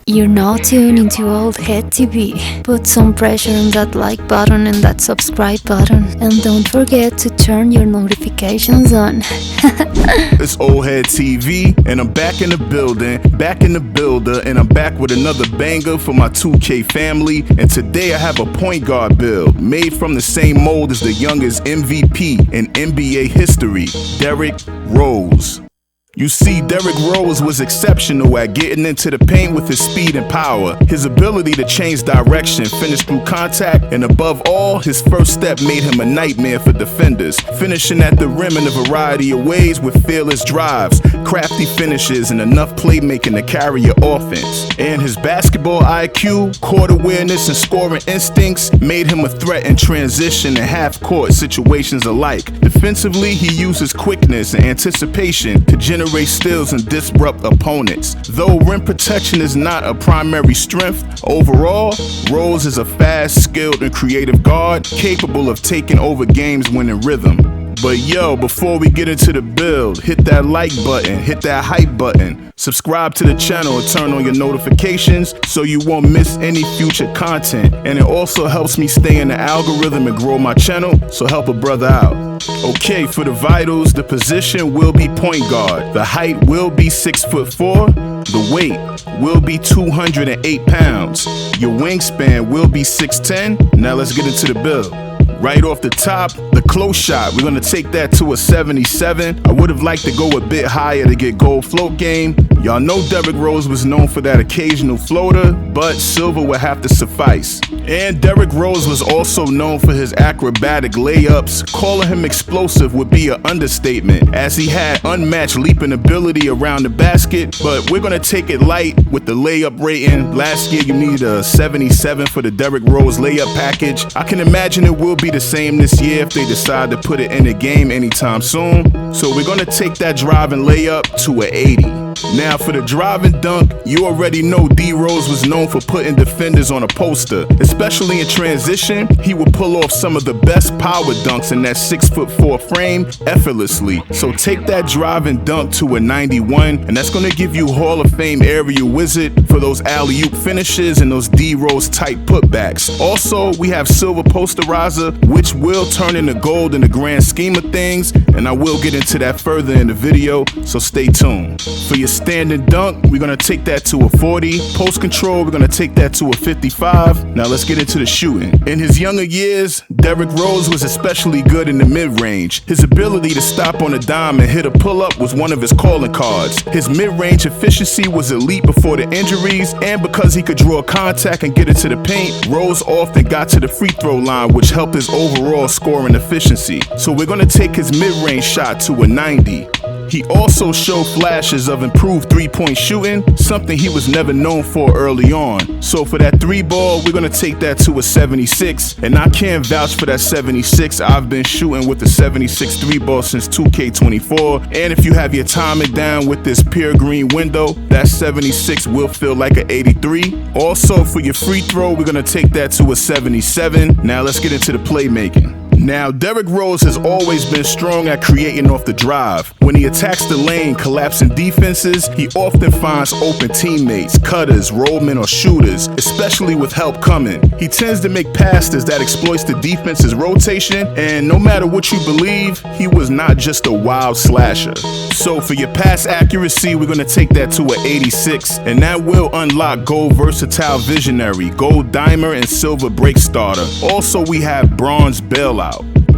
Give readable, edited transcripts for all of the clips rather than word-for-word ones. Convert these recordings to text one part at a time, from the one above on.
You're now tuned into Old Head TV. Put some pressure on that like button and that subscribe button. And don't forget to turn your notifications on. It's Old Head TV, and I'm back in the building, back in the builder, and I'm back with another banger for my 2K family. And today I have a point guard build, made from the same mold as the youngest MVP in NBA history, Derrick Rose. You see, Derrick Rose was exceptional at getting into the paint with his speed and power. His ability to change direction, finish through contact, and above all, his first step made him a nightmare for defenders, finishing at the rim in a variety of ways with fearless drives, crafty finishes, and enough playmaking to carry your offense. And his basketball IQ, court awareness, and scoring instincts made him a threat in transition and half-court situations alike. Defensively, he uses quickness and anticipation to generate steals and disrupt opponents. Though rim protection is not a primary strength, overall, Rose is a fast, skilled, and creative guard capable of taking over games when in rhythm. But yo, before we get into the build, hit that like button, hit that hype button, subscribe to the channel and turn on your notifications so you won't miss any future content. And it also helps me stay in the algorithm and grow my channel, so help a brother out. Okay, for the vitals, the position will be point guard. The height will be 6'4". The weight will be 208 pounds. Your wingspan will be 6'10". Now let's get into the build. Right off the top, the close shot, we're gonna take that to a 77. I would have liked to go a bit higher to get gold float game. Y'all know Derrick Rose was known for that occasional floater, but silver would have to suffice. And Derrick Rose was also known for his acrobatic layups. Calling him explosive would be an understatement, as he had unmatched leaping ability around the basket, but we're gonna take it light with the layup rating. Last year you needed a 77 for the Derrick Rose layup package. I can imagine it will be the same this year if they decide to put it in the game anytime soon. So we're gonna take that drive and layup to an 80. Now for the drive and dunk, you already know D Rose was known for putting defenders on a poster. Especially in transition, he would pull off some of the best power dunks in that 6'4" frame effortlessly. So take that drive and dunk to a 91, and that's gonna give you Hall of Fame area wizard for those alley-oop finishes and those D Rose type putbacks. Also, we have silver posterizer, which will turn into gold in the grand scheme of things, and I will get into that further in the video, so stay tuned. For your standing dunk, we're gonna take that to a 40. Post control, we're gonna take that to a 55. Now let's get into the shooting. In his younger years, Derrick Rose was especially good in the mid-range. His ability to stop on a dime and hit a pull-up was one of his calling cards. His mid-range efficiency was elite before the injuries, and because he could draw contact and get into the paint, Rose often got to the free throw line, which helped his overall scoring efficiency. So we're gonna take his mid-range shot to a 90. He also showed flashes of improved three-point shooting, something he was never known for early on. So for that three ball, we're gonna take that to a 76, and I can't vouch for that 76. I've been shooting with the 76 three ball since 2K24, and if you have your timing down with this pure green window, that 76 will feel like an 83. Also for your free throw, we're gonna take that to a 77. Now let's get into the playmaking. Now, Derrick Rose has always been strong at creating off the drive. When he attacks the lane, collapsing defenses, he often finds open teammates, cutters, rollmen, or shooters, especially with help coming. He tends to make passes that exploits the defense's rotation, and no matter what you believe, he was not just a wild slasher. So for your pass accuracy, we're gonna take that to an 86, and that will unlock gold versatile visionary, gold dimer, and silver break starter. Also, we have bronze bailout.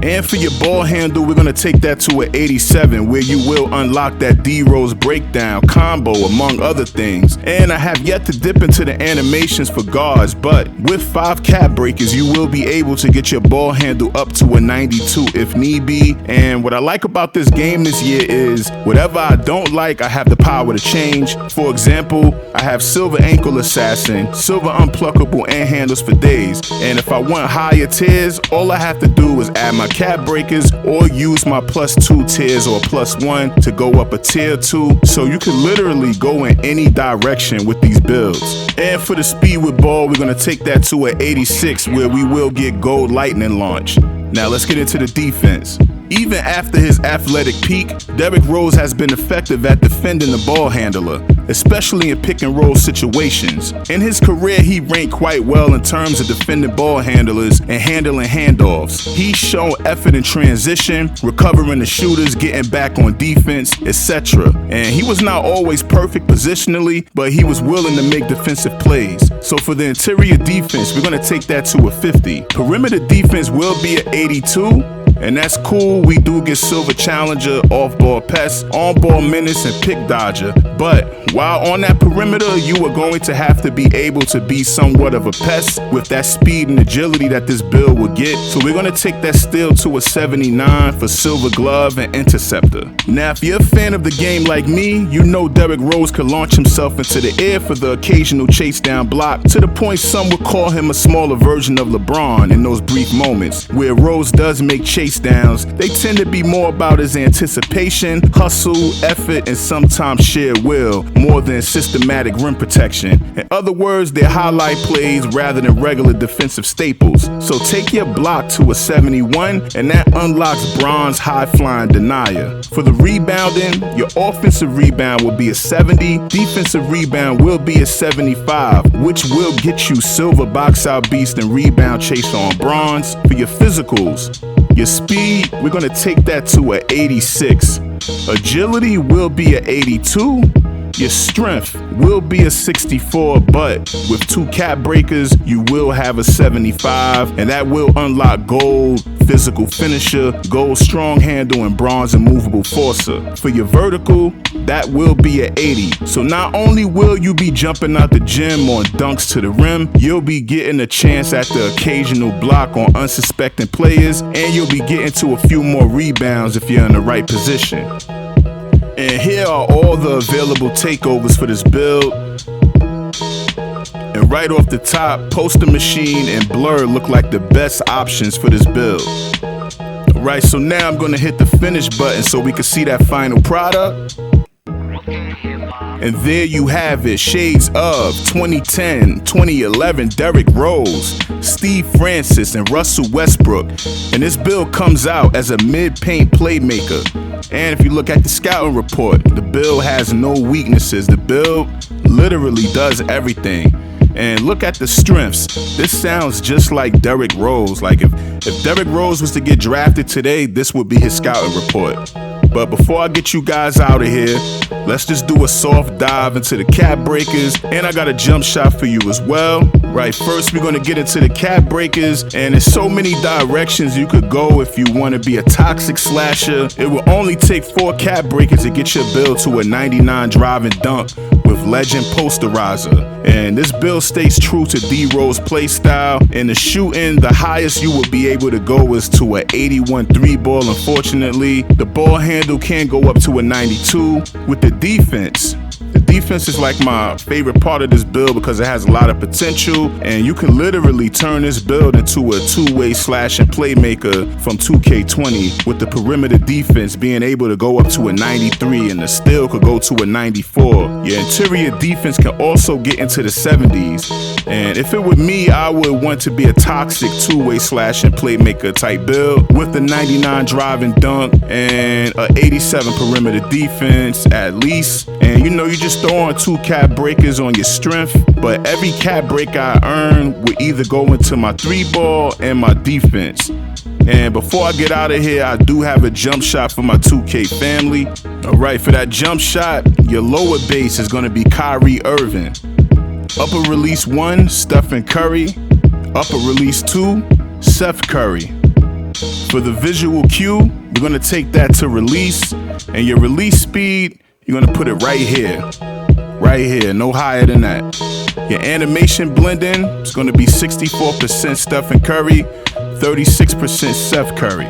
And for your ball handle, we're gonna take that to an 87, where you will unlock that D Rose breakdown combo, among other things. And I have yet to dip into the animations for guards, but with 5 cap breakers, you will be able to get your ball handle up to a 92 if need be. And what I like about this game this year is, whatever I don't like, I have the power to change. For example, I have silver ankle assassin, silver unpluckable, and handles for days. And if I want higher tiers, all I have to do is add my cap breakers or use my +2 tiers or +1 to go up a tier 2, so you can literally go in any direction with these builds. And for the speed with ball, we're gonna take that to an 86, where we will get gold lightning launch. Now let's get into the defense. Even after his athletic peak, Derrick Rose has been effective at defending the ball handler. especially in pick and roll situations. In his career, he ranked quite well in terms of defending ball handlers and handling handoffs. He's shown effort in transition, recovering the shooters, getting back on defense, etc. And he was not always perfect positionally, but he was willing to make defensive plays. So for the interior defense, we're going to take that to a 50. Perimeter defense will be at 82. And that's cool. We do get silver challenger, off-ball pest, on-ball menace, and pick dodger. But while on that perimeter, you are going to have to be able to be somewhat of a pest with that speed and agility that this build will get. So we're going to take that still to a 79 for silver glove and interceptor. Now, if you're a fan of the game like me, you know Derrick Rose could launch himself into the air for the occasional chase down block, to the point some would call him a smaller version of LeBron in those brief moments where Rose does make chase downs. They tend to be more about his anticipation, hustle, effort, and sometimes sheer will, more than systematic rim protection. In other words, they're highlight plays rather than regular defensive staples. So take your block to a 71, and that unlocks bronze high-flying denier. For the rebounding, your offensive rebound will be a 70, defensive rebound will be a 75, which will get you silver box out beast and rebound chaser on bronze. For your physicals, your speed, we're going to take that to a 86. Agility will be a 82. Your strength will be a 64, but with 2 cap breakers, you will have a 75, and that will unlock gold, physical finisher, gold strong handle, and bronze immovable forcer. For your vertical, that will be an 80. So not only will you be jumping out the gym on dunks to the rim, you'll be getting a chance at the occasional block on unsuspecting players, and you'll be getting to a few more rebounds if you're in the right position. And here are all the available takeovers for this build. And right off the top, Poster Machine and Blur look like the best options for this build. Alright, so now I'm gonna hit the finish button so we can see that final product. And there you have it, shades of 2010, 2011 Derrick Rose, Steve Francis, and Russell Westbrook. And this build comes out as a mid-paint playmaker. And if you look at the scouting report, the build has no weaknesses. The build literally does everything. And look at the strengths. This sounds just like Derrick Rose. Like if Derrick Rose was to get drafted today, this would be his scouting report. But before I get you guys out of here, let's just do a soft dive into the cap breakers, and I got a jump shot for you as well. Right, first we're gonna get into the cap breakers, and there's so many directions you could go if you wanna be a toxic slasher. It will only take 4 cap breakers to get your build to a 99 driving dunk with legend posterizer. And this build stays true to D-Rose play style. In the shooting, the highest you will be able to go is to an 81 3 ball. Unfortunately, the ball handle can go up to a 92. With the defense is like my favorite part of this build because it has a lot of potential, and you can literally turn this build into a two-way slash and playmaker from 2K20, with the perimeter defense being able to go up to a 93 and the steal could go to a 94. Your interior defense can also get into the 70s, and if it were me, I would want to be a toxic two-way slash and playmaker type build with the 99 drive and dunk and a 87 perimeter defense at least. And you know, you just throw on 2 cap breakers on your strength, but every cap break I earn will either go into my 3 ball and my defense. And before I get out of here, I do have a jump shot for my 2K family. Alright, for that jump shot, your lower base is going to be Kyrie Irving. Upper release 1, Stephen Curry. Upper release 2, Seth Curry. For the visual cue, we're going to take that to release, and your release speed, you're going to put it right here. Right here, no higher than that. Your animation blending is going to be 64% Stephen Curry, 36% Seth Curry.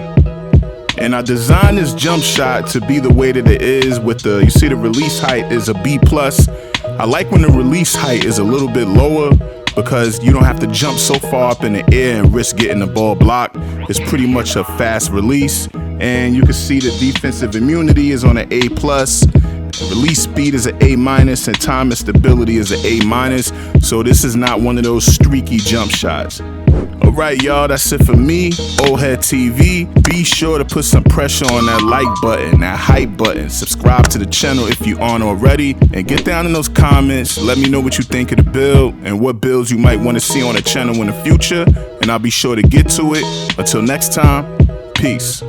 And I designed this jump shot to be the way that it is with the, you see the release height is a B+. I like when the release height is a little bit lower because you don't have to jump so far up in the air and risk getting the ball blocked. It's pretty much a fast release. And you can see the defensive immunity is on an A+. Release speed is an A-, and time and stability is an A-. So this is not one of those streaky jump shots. Alright, y'all, that's it for me, Old Head TV. Be sure to put some pressure on that like button, that hype button. Subscribe to the channel if you aren't already. And get down in those comments. Let me know what you think of the build and what builds you might want to see on the channel in the future. And I'll be sure to get to it. Until next time, peace.